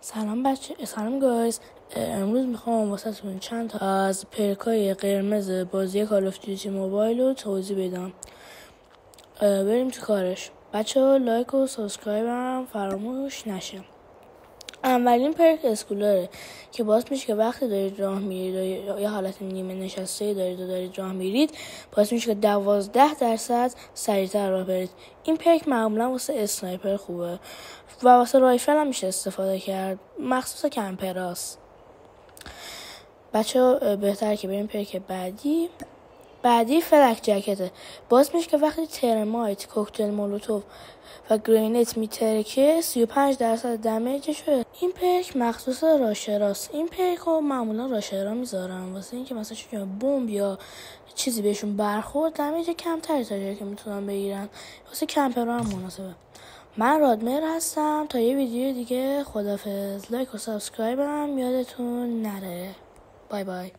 سلام بچه، سلام گایز. امروز میخوام واسهتون چند تا از پرکای قرمز بازی کال آف دیوتی موبایل رو توضیح بدم. بریم تو کارش. بچه ها لایک و سابسکرایب هم فراموش نشه. اولین پرک اسکولره که باعث میشه که وقتی دارید راه میرید یا حالت نیمه نشسته دارید و دارید راه میرید، باعث میشه که 12% سریعتر راه برید. این پرک معمولا واسه اسنایپر خوبه و واسه رایفل هم میشه استفاده کرد، مخصوص کمپراست. بچه ها بهتر که بریم پرک بعدی فلک جکته. باعث میشه که وقتی ترمایت، کوکتل مولوتوف و گرینیت میترکه 35% دمیجشه. این پرک مخصوص راشراست. این پرک رو معمولا راشرا میذارن واسه اینکه مثلا چون بمب یا چیزی بهشون برخورد دمیج کمتری تا جایی که میتونن بگیرن. واسه کمپرها هم مناسبه. من رادمر هستم. تا یه ویدیو دیگه خدافظ. لایک و سابسکرایب هم یادتون نره. بای بای.